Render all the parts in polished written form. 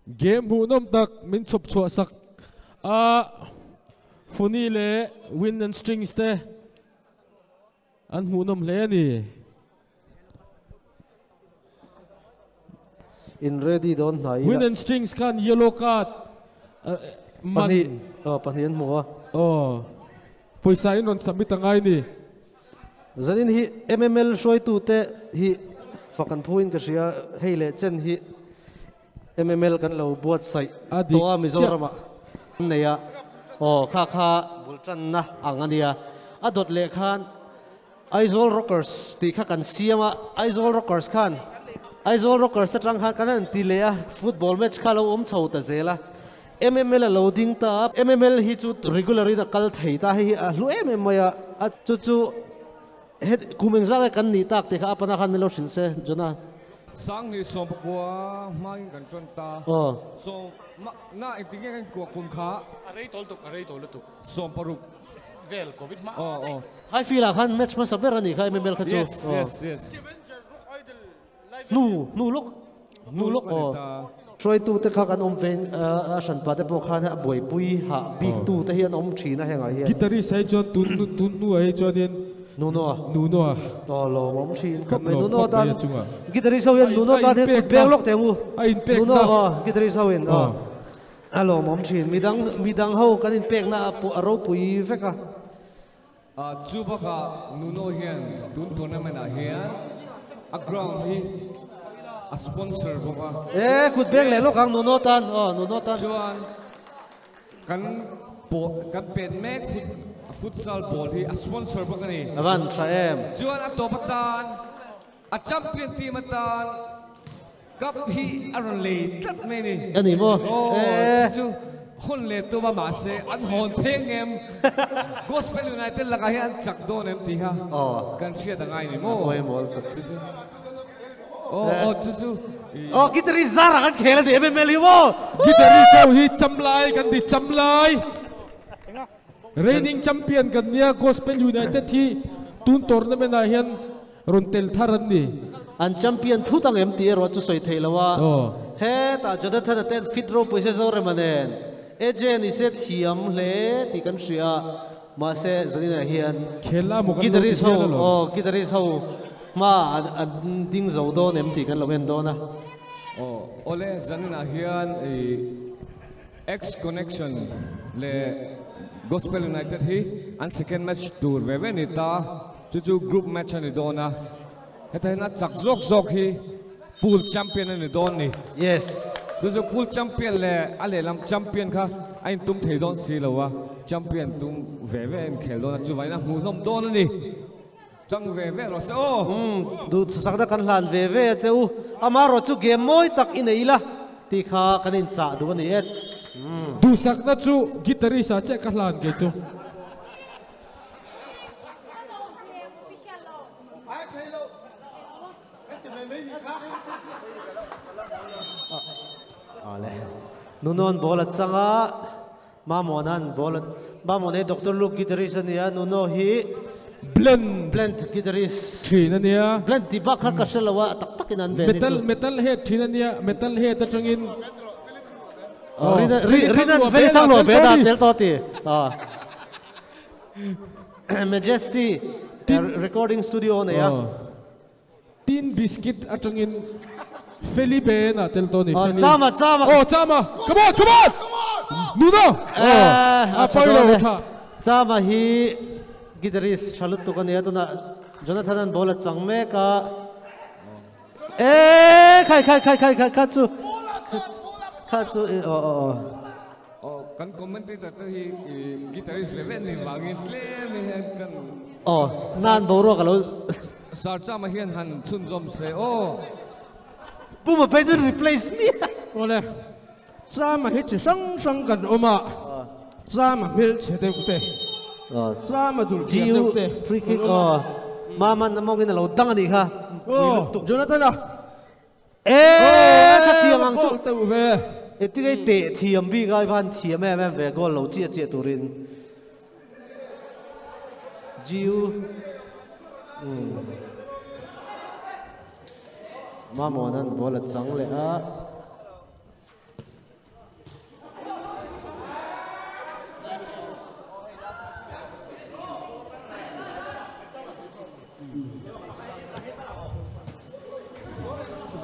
game hu nom tak min chop chua sak funny le win and strings te an hu nom le ni in ready don nai win and strings kan yellow card panian mo poisa in on submit angai ni zanin hi mml shoi tu te hi fakan phuin ka sia heile chen hi mml kan lo buat sai to a mizorama neya kha bulchan na angania adot le khan Aizawl Rockers ti kha kan siama Aizawl Rockers khan Aizawl Rockers atang khan kan ti le football match kha lo chho ta zela mml loading ta mml hi chu regularly da kal thei ta hi lu mm ya chu het kumeng za kan ni tak te kha apana khan melo sin se jona sang ni som pakwa mai kan chon ta so na iting kan ko kun kha arei tol tuk som paruk vel covid ma hai fila khan match ma saber ani kha mml kha chu yes nu lok troi tu te kha kan ven san pa te po khan boi pui ha big tu te hian thina henga hi gitari sai cho tun nu ai cho den nuno lo mom thin khop me nuno ta gitari sau hian nuno ta the bek lok te mu nuno gitari sau hian alo mom thin midang ho kan in pek na aro pui veka chu baka nuno hian tun tournament a hian a ground hi a sponsor boka kut bek le lokang nuno tan chuan kan pet mek futsal ball hi a sponsor boka ni avan thaem chuan a topatan a champion team atan cup hi aron le tat me ni ani mo chu hon le to ma se an hon theng em Gospel United laga hi an chak don em ti ha kan chia da ngai ni mo chu gitari zara kan khela de mml hi mo gitari sau hi chamlai kan di chamlai reigning champion kan nia Gospel United thi tun tournament a hian rontel tharan ni an champion thu tang em ti ro chu soi theilawa he ta joda thada ten fit ro poise zo re manen ejen iset hiam hle ti kan ria ma se zanina hian khela mo gitari sau ma ding zo do nem ti kan lo hen do na ole zanina hian X connection le Gospel United hi an second match tour ve ni ta chu group match ani dona heta na chak zok hi pool champion ani don ni yes chu pool champion le ale lam champion kha ain tum thei don si lowa champion tum ve en khel don chu vai na mu nom don ani chang ve ro se du sakda kan hlan ve cheu ama ro chu game moi tak in eila ti kha kanin cha du ni et du sakna chu gitari sa che ka hlan ke chu nunon bolat sanga mamonan bolat mamone Dr. Luke guitarist ania nuno hi blend guitarist thina nia blend ti bakha kasalawa tak inan be metal head thina nia metal head ta tangin rinan very tang lo be da tel to ti Majesty recording studio nia tin biscuit atangin Felipe na tel to ni chama chama come on nuno apoilo tha chama hi guitarist chalut to kan ya to na Jonathan an bola changme ka khai chu kan commentator to hi guitarist level ni wangin tle ni kan nan boro ka lo sar chama hian han chun jom se Puma Payson replace me. Ole. Sama hi chi sang kan oma. Sama mil che de te. Sama dul chi te. Free kick mama namong ina lo dang ani kha. Jonathan a. Ka tiang ang chu te ve. Etigai te thiam bi gai van thiam me ve gol lo chi turin. Jiu Mamonan bola chang le a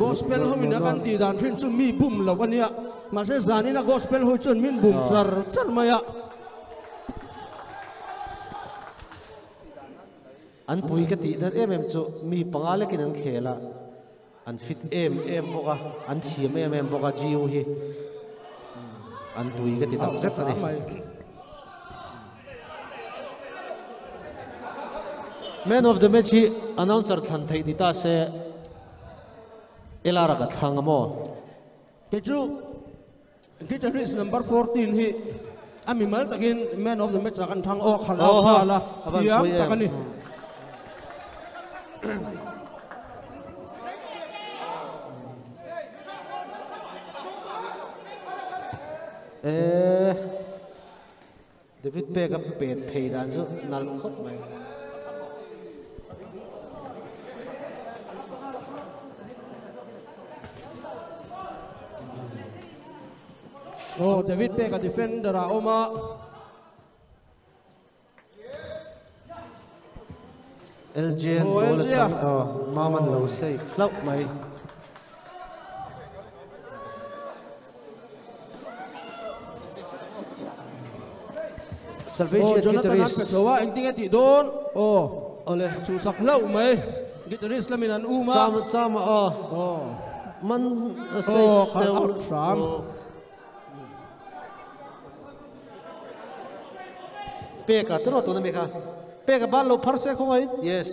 gospel ho mina kan ti dan thin chu mi bum lo ania ma se zanina gospel ho chun min bum char maya an pui ka ti dan em chu mi pangale kin an khela an fit em boka an thiam em boka jiu hi an pui ka ti tak zet ani man of the match hi announcer than thei dita se elara ka thangamo kechu guitarist number 14 hi amimal takin man of the match kan thang o khala ya takani David Pega pet phei dan chu nal khot mai oh David Pega defender a oma LGN bullet maman lo safe float mai Salvation guitarist petrowa engting ti don ole chu sak lau mai guitarist lamin an uma chama man safe out from Pega tro to na meka Pega ball lo phar se khongai yes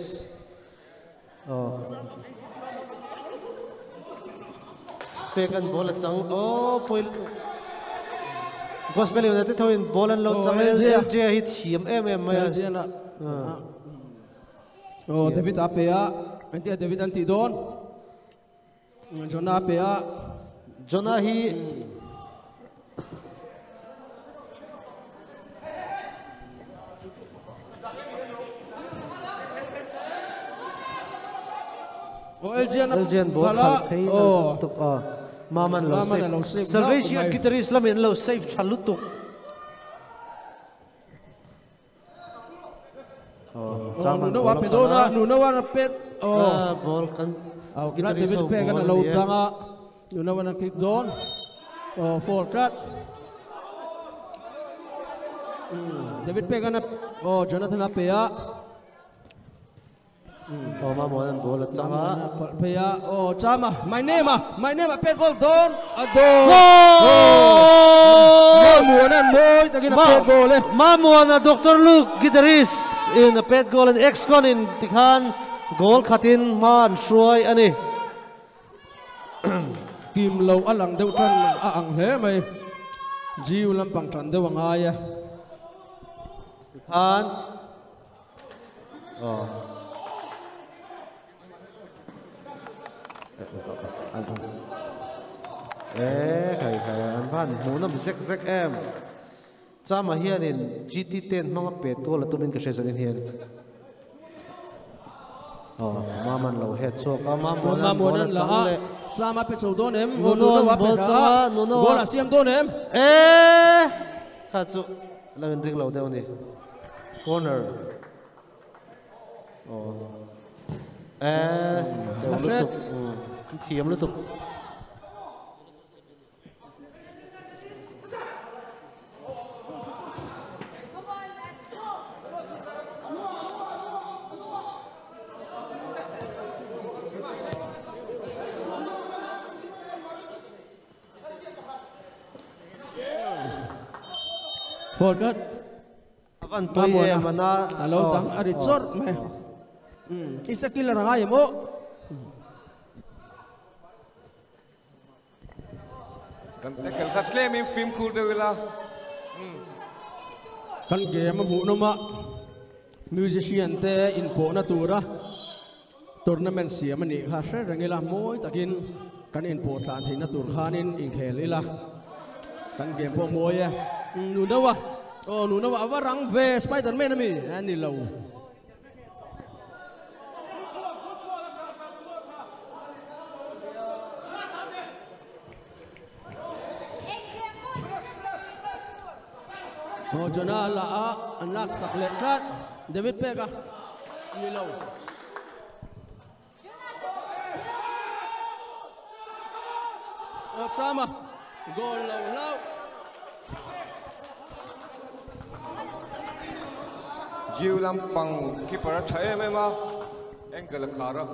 Pega ball chang poil gospel united thoin ball an lo chang LJ hi thiam em mai na David apea enti David anti don Jonah apea Jonah hi LGN ball khal thei tuk maman lo safe Salvation guitarist lamin lo safe chalutuk nuno wa pedona nuno wa pet ball kan guitarist David Pega na lo danga nuno wa kick don fall cut David Pega na Jonathan apea Mamonan ball at chama paya chama my name pet goal don adon mamuanan moy tagina pet goal mamuana Dr. Luke guitarist in a pet goal and ex-con in tikhan goal khatin man shuai ani kim lo alang deuh tran a ang hle mai jiu lampang tran deuh angaya tikhan khai an van munam zek em chama hianin GT10 manga pet goal atumin ka season in hian maman lo head so ka mamonan la chama pe chou don em nuno wa pe goal asiam don em kha chu lain ring lo deu ni corner thiam lutuk forgot avan toy mana alo tang arichor me isa killer ngai mo kan tekel khat klem im film khur de wala kan game mu no ma musician te in po na tura tournament siam ani kha sha rangela moi takin kan in po tlan theina tur khanin in khelila kan game po moi nu nawa awarang ve Spider-Man mi ani lo Jonah la anak saklet chat David Pega ni lo Sama goal lâu lâu Jiu Lampang keeper chạy em à angle khá rồi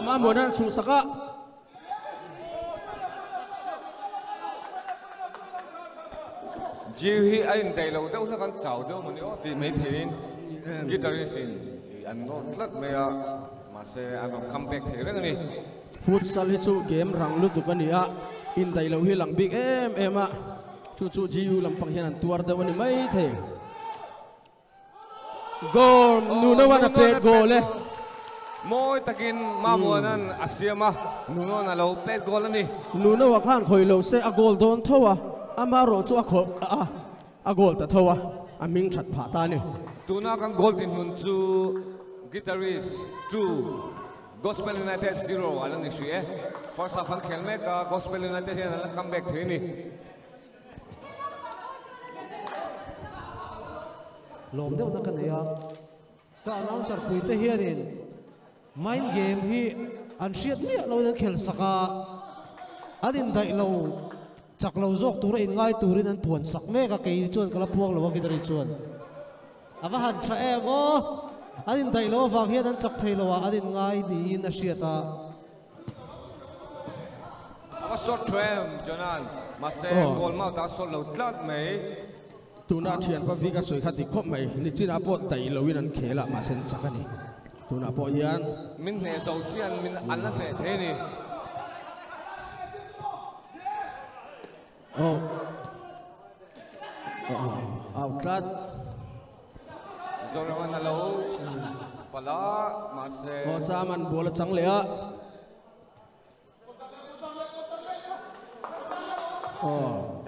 mà muốn ăn sung sắc á Jiu hi anh tay lâu đâu nó còn chảo đâu mà nữa thì mấy thế guitarist anh nó rất mày à mà sẽ anh comeback thế đấy này futsal hi chu game rang lu tu kan ya in dai lo hi lang big em a chu chu jiu lampang hian an tuar da wani mai the goal nuno wana pet goal e moi takin ma muanan asiama nuno na lo pet goal ani nuno wa khan khoi lo se a goal don thowa ama ro chu a kho a goal ta thowa a ming that pha ta ni tuna kang goal tin mun chu guitarist 2 Gospel United 0 alang ni siya first half ang khel me ka Gospel United hian alang comeback thi ni lom deuh na kan ya ka announcer puite hianin mind game hi an hriat mi lo na khel saka adin dai lo chak lo jok tur in ngai turin an puan sak me ka ke chuan kala puang lo ki dari chuan ava han tha emo adin dai lo wang hian an chak thei lo wa adin ngai ni in a hriata ava short tram jonan ma se goal ma ta so lo tlat mai tuna thian pa vika soi khati khop mai ni china po dai lo win an khela ma sen chakani tuna po yan min ne zo chian min an la the the ni outlet zorawan alo pala ma se chaman bola chang le a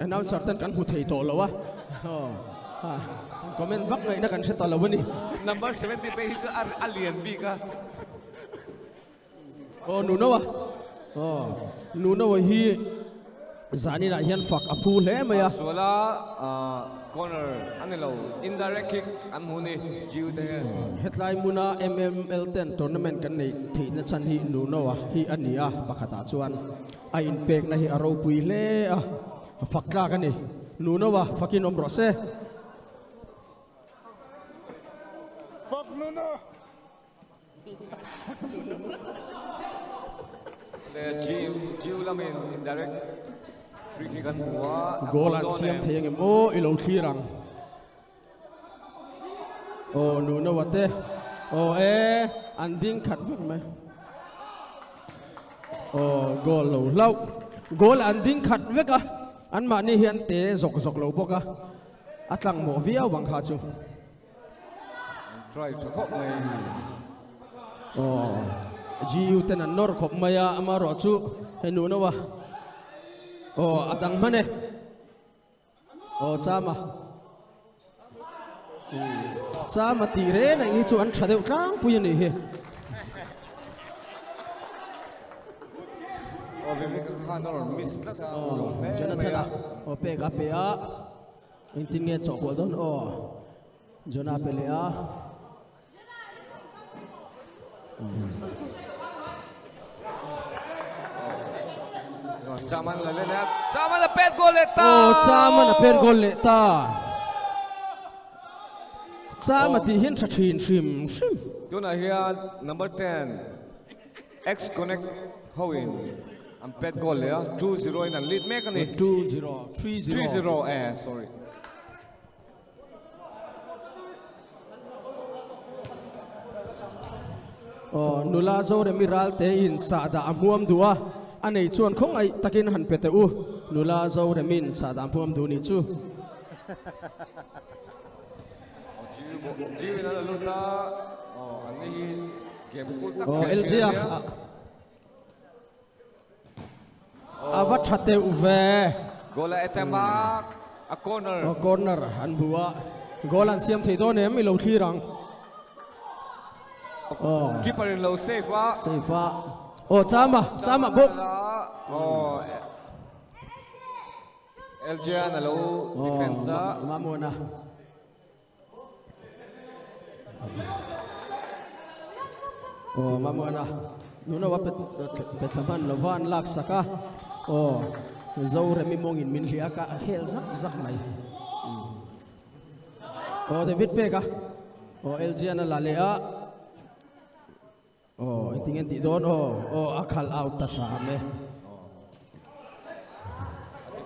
announcer tan kan hu thei to lo wa comment vak ngai na kan se ta lo ni number 70 pe hi chu alien bi ka nuno wa hi zani na hian fak a fu hle maya sola corner anilo indirect kick amuni jiu te headline muna mml10 tournament kan nei thi na chan hi nuno wa hi ania pakhata chuan a impact na hi aro pui hle a fakla kan ni nuno wa fakin omro se fuck nuno le jiu lamin indirect free kick kan wa goal an siam theng em o ilo thirang nuno wa te an ding khat vek mai goal lo lau goal an ding khat vek a an ma ni hian te zok zok lo boka atlang mo via wang kha chu try to hop mai jiu ten an nor khop maya ama ro chu he nuno wa adang mane chama tire na ngi chu an thadeu tlang pui ni he ve me ka no miss la ka Jonathan pe ga pe a intin nge chok ko don Jona pe le a chaman la le chaman la pet goal eta chaman a per goal le ta chama ti hin tha thin shim tuna hian number 10 X connect howin am pet goal le 2-0 in lead make ani 2-0 3-0 sorry nula zo re miral te in sa da amuam duwa anei chuan khong ai takin han pete u nula zo re min sa da amuam du ni chu jiu na luta ani game ku tak LG avat thate uve goal etemak a corner han buwa goal an siam thei do ne mi lo thirang keeper in low safe chama bok LG na low defense mamona Oh, mamona. Nuna wa petlaman lawan lak saka. Oh, zau remi mongin min hlia ka hel zak mai. Oh, David Peka. Oh, LG na lalea. Oh, tingin di don. Oh, akal out ta sa ame.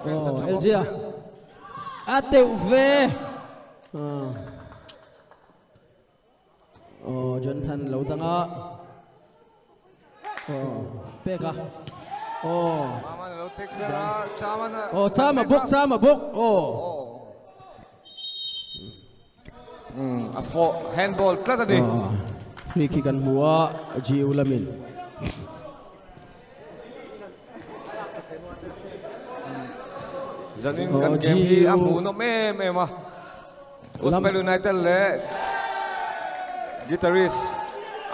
Oh, LG. Ate uve. Oh, Jonathan Laudanga. Oh, Peka. Oh. Oh, sama book. Oh. A for handball tlatadi. Free kick an hua G Ulamin. Zanin kan game hi amu no me ma. Gospel United le guitarist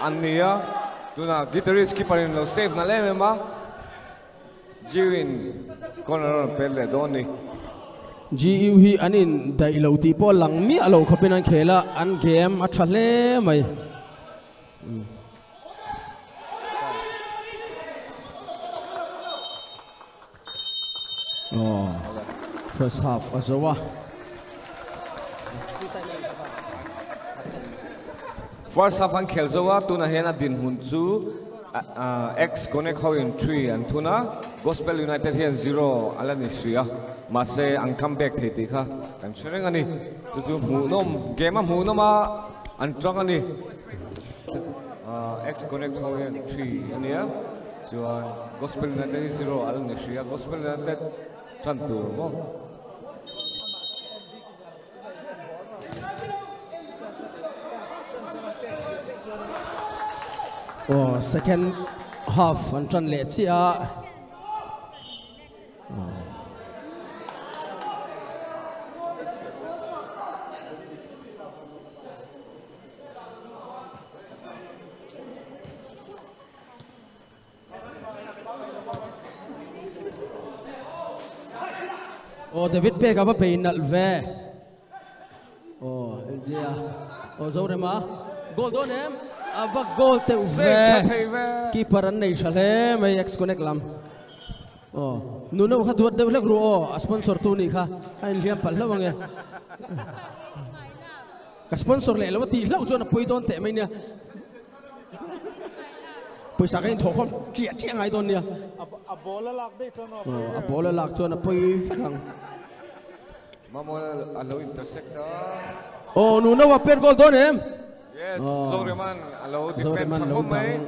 Ania tuna guitarist keeper in lo save na le ma. Jiwin corner pelle doni. GU hi anin dai lo ti po lang mi alo khapin an khela an game a thale mai. Oh, first half azawa. First half an khelzawa tuna hena din hunchu X connect how in 3 and tuna Gospel United here 0 alani suya mase ang comeback theti kha kan chereng ani chu mu nom game mu noma an chang ani X connect how in 3 ania chuan Gospel United 0 alani suya Gospel United chan tur mo. Oh, second half an tran le chia. Oh, David Peka ba peinal ve. Oh, LGA. Oh, Zorema. Goal don em. Ava goal te uve. Keeper an nei shale mai X connect lam. Oh, nuno kha duat de lek ru oh, sponsor tu ni kha. Ai liam pal la wange. Ka sponsor le lawati lau chona poi don te mai nia. Poi sa kain thokom chia chia ngai don nia. A bola lak de chono. Oh, a bola lak chona poi fakang. Mamo allow intersector. Oh, nuno wa per goal don em. Yes, Zoreman allow defense thangom mai.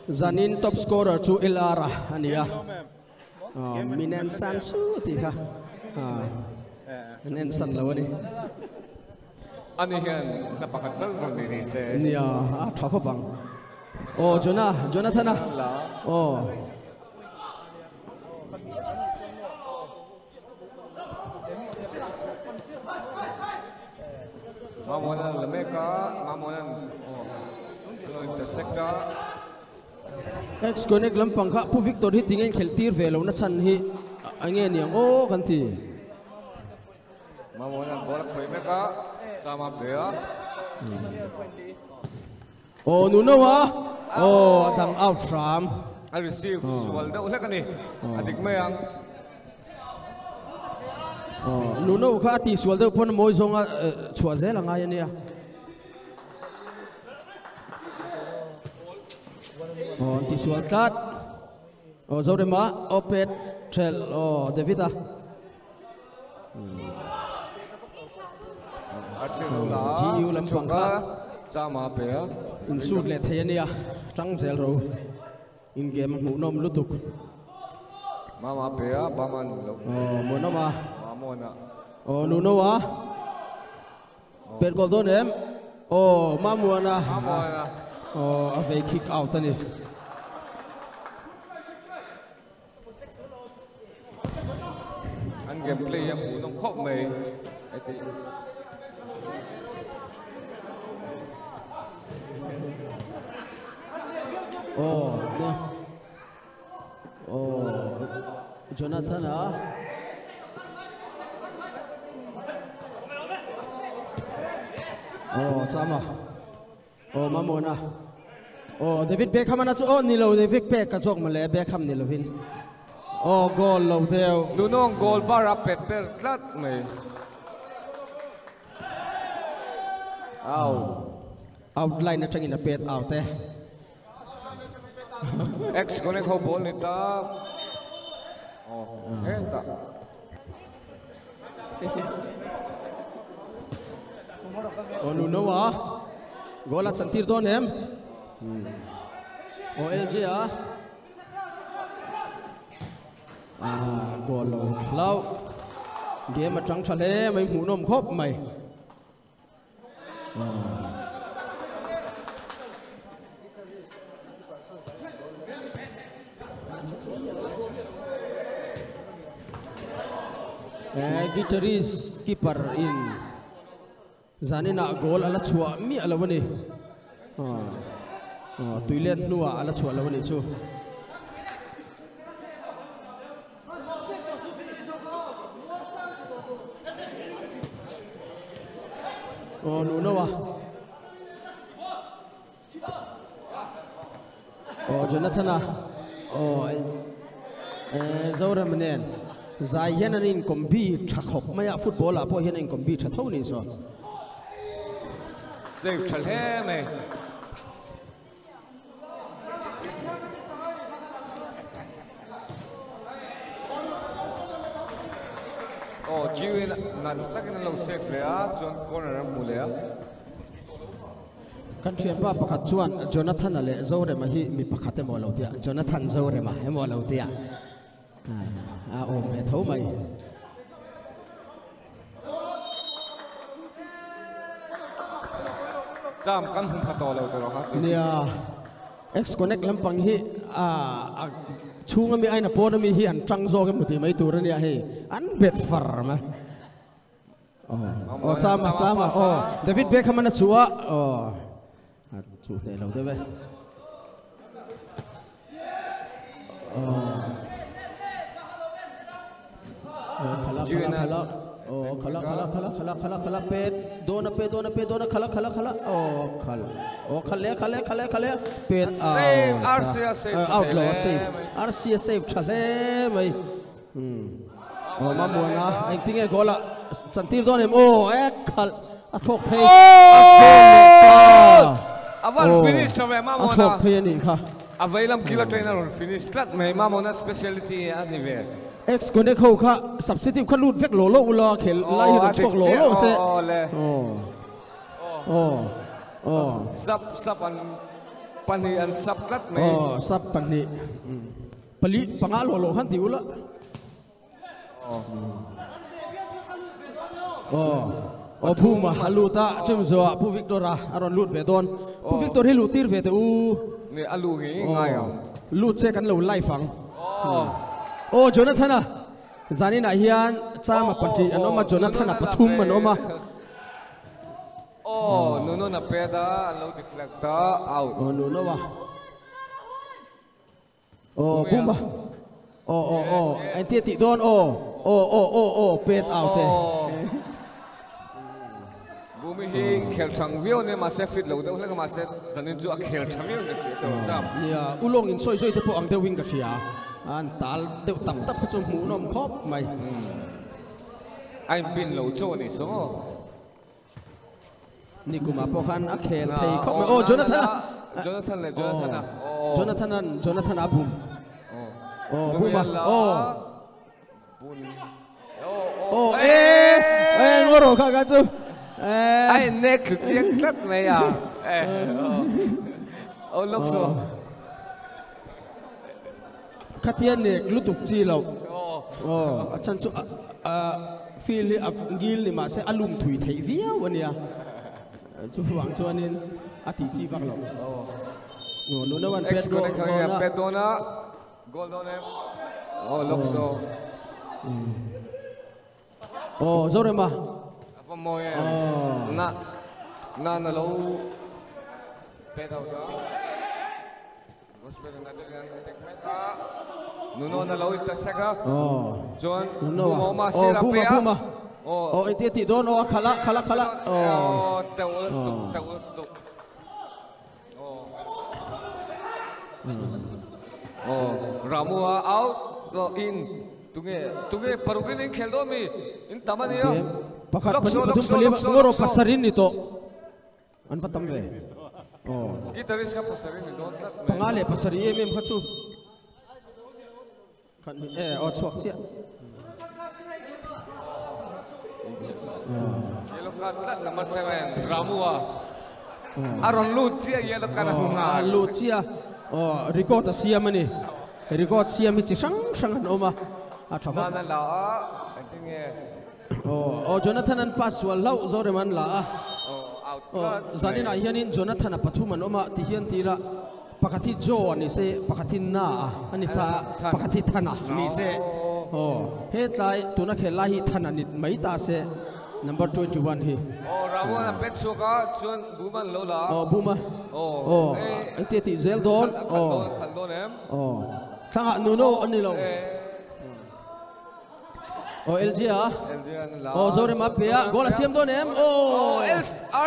Zanin top scorer chu Ilara ania. Minen Sansu tika. Minen San lawani. Ani hian napakatal ron ni se. Nia thako bang. Oh, Jonathan. Oh. Mamonan lameka, mamonan intersector. X connect lampang kha pu Victor hi tingin kheltir velo na chan hi ange niang o kan ti. Mamonan bola khoi meka chama bea. Oh, nuno wa. Oh, dang out ram. I receive swalda ulak ani. Adik mayang. Oh, nuno kha ti swalda pon moi zonga chua zela nga ya. Oh, ti swal tat. Oh, Zorema opet trail. Oh, Davida. Asilula. GU lampang kha chama bea. in suit le thenia tang zel ro in game mu nom lutuk. Mama bea baman lo. Oh, monoma. Mamona. Oh, nuno wa. Per gol don em. Oh, mamuana. Mamona. Oh, ave kick out ani. An gameplay yang unong khop mai. Oh, no. Oh, Jonathan Sama. Mamona. David Beckham na chu nilo David Beck ka jok male Beckham nilovin. Goal lo deu. Nunong goal bar pet per tlat mai. Outline na changin na pet out eh. X connect ho ball ni ta. Ta. Nuno goal at santir don em. LG goal lo game mà trắng chale mấy hú nôm khốp mày. Guitarist keeper in zanina goal ala chua mi ala wani toilet nuwa ala chua ala wani chu Nuno Jonathan Zaura Manen Zai hian kombi thakop maya football a po hian kombi thatho ni so save chal he me jiwin nan takin lo save le a chon corner mu le a kan thiam pa pakhat chuan Jonathan ale Zaure ma hi mi pakhate mo lo dia Jonathan Zaure ma he mo lo dia me thấu mày jam kan hum phato lo to ha chu nia X connect lampang hi chunga mi aina pona mi hi an trangzo ke muti mai tur nia he an bet far ma chama David Beckham na chua chu te lo de ve khala pet dona khala khale pet save RCA save outlaw save RCA save chale mai mamona anh ting e gola santir don em khal a thok phei avan finish ave mamona thok phei ni kha availam killer trainer on finish lat mai mamona specialty ani ve X connect ho kha substitute kha lut vek lo ula khel lai hi chok lo se sap an pani an sap lat mai sap pani pali panga lo khan ti ula phuma haluta chimzo pu victora aron lut ve don pu victor hi lutir ve te ni alu ngi ngai lut se kan lo lai fang Jonathan zani na hian chama pati anoma Jonathan pathum anoma Nuno na peda low deflecta out Nuno Bumba anti don ped out Bumi hi khel thang view ne ma se fit lo de hle ma se zanin chu a khel thang view ne se to jam nia ulong in soi te po ang de wing ka sia an tal deu tap ka chu mu nom khop mai ai bin lo cho ni so ni kuma po khan a khel thei khop mai Jonathan abum buma ngoro kha ka chu ai nek chiếc rất mày à lúc so khatian nek lutuk chi lo chan chu feel li ngil ni ma se alum thui thei via wania chu wang chuanin ati chi vak lo no no one pedona golden lúc so zorema Moi na lâu pe đâu đó gospel na de gan tek meka nuno na lâu ita saka John Nuno ma sira pe Oh, itu tidon oh khala. Oh, tahu. Oh, Ramua out, in. Tunge parukin in khel do mi. In taman ya. Pakat ngoro pasarin itu. An patam ve. Oh. Gitaris ka pasarin do. Pangale pasari em khachu. Kan chuak chia. Yellow card number 7, Ramua. Aron Lucia yellow card hunga. Lucia. Oh, record siam ni. Record siam chi sang oma. Athama. Nana la. I think Oh, Jonathan an pass wal lau zore man la. out. Oh, zanina hianin Jonathan apathuman oma ti hian tira. Pakati Jo ani se pakati na ani sa pakati thana ni se. Oh, hetlai tuna khela hi thana ni mai ta se number 21 hi. Oh, Ramua na petso ka chuan buman lola. Oh, buma. Oh, ite ti zel don. Oh, Khandon em. oh. Sanga nuno ani lo. Oh, LG ah. Oh, zore mapia gol asiam don em. Oh,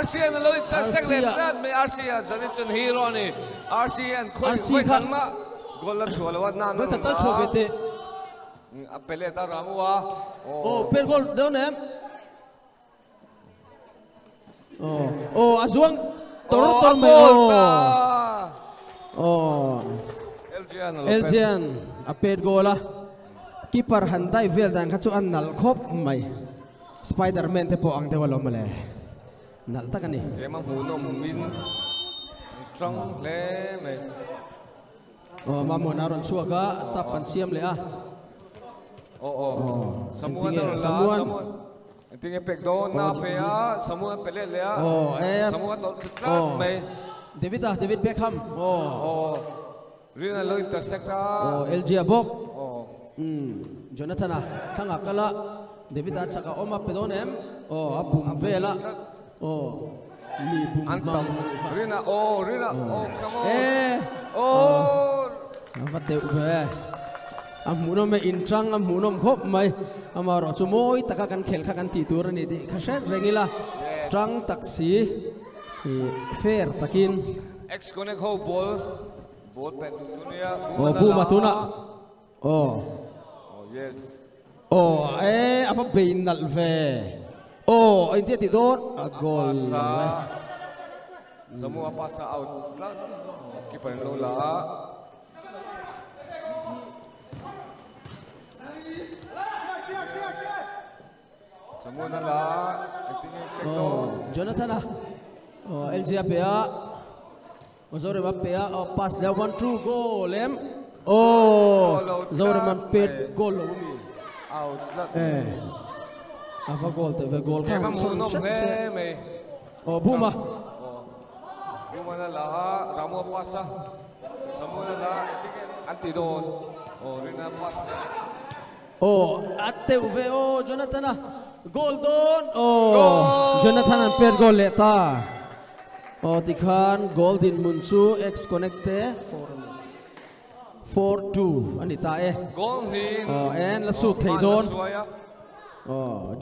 RCN lo intersect le dat me RCN zanitun hero ni. RCN khoi khangma gol la chholawat na na. ta chobete. Apele ta Ramua. Oh, per gol don em. Oh, azuang tor me. Oh. LGN apet gola. Keeper handai vel dan khachu an nal khop mai. Spider-Man te po ang te walom le. Nal ta kani. Kema hunom min trong le me. Oh, mamo naron suaga sapan siam le ah. Samuan. Tinggal pek do na pea, semua pelek lea. Semua tot me. David Beckham. Rina lo intersect LG Abok. Jonathan sanga kala David achaka oma pedonem. Abum vela. Li bum antam. Rina come on. Avate uve. Amunom me intrang amunom khop mai amaro chumoi taka kan khel kha kan ti tur ni di khashet rengila trang taksi fair takin Ex connect ho ball pen dunia. Bu matuna. Yes. Apa beinal ve. Inti ti don gol. Semua pasa out. Keeper lola. Semua nala, Jonathan LG apea, Zore mapea, pass le 1-2 goal em. Zore man pet goal out. Apa goal te goal kan. Buma. Buma nala, Ramua pasa. Semua nala, anti don. Rina pas. Ate uve Jonathan goal don. Jonathan an per goal leta. Tikhan Golden Munsu X connecte 4-2 anita goal ni. En la su thei don.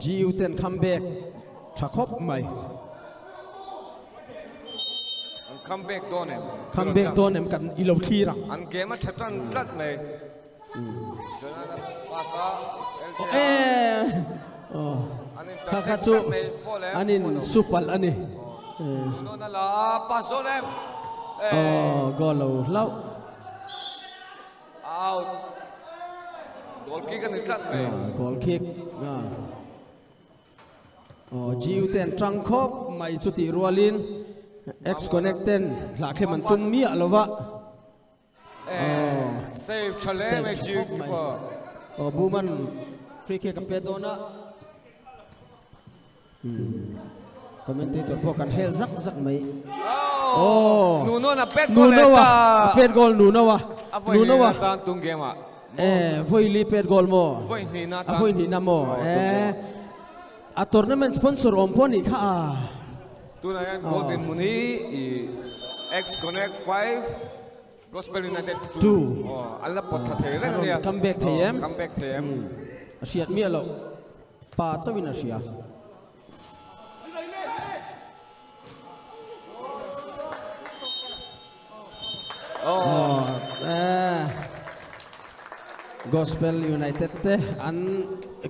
GU10 comeback thakop mai. Comeback don em. Comeback don em kan ilo khira. An game a thatan lat mai. Jonathan pasa. Kakachu anin supal ani. Nuno nala paso em. Goal lau. Out. Goal kick kan itlat mai. Goal kick. GU10 trăng khop mai chuti rualin X connecten la kheman tum mi alova. Save chale mai GU. Buman free kick kapedona. Commentator po kan hel zak mai. Nuno na pet goal eta. Pet goal Nuno wa. Tan tung game a. Voi li pet goal mo. Voi ni na. Voi ni na mo. A tournament sponsor omponi kha. Tu na yan Golden Muni X Connect 5 Gospel United 2. Alla pot thei re Comeback theyem. Comeback theyem. Asiat mi alo. pa chawin a hria Gospel United te an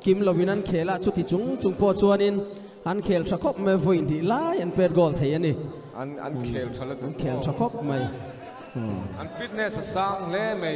kim lovin an khela chuti chung po chuanin an khel thakop me voin di lai an per goal thei ani an khel thala khel thakop mai an fitness sang le mai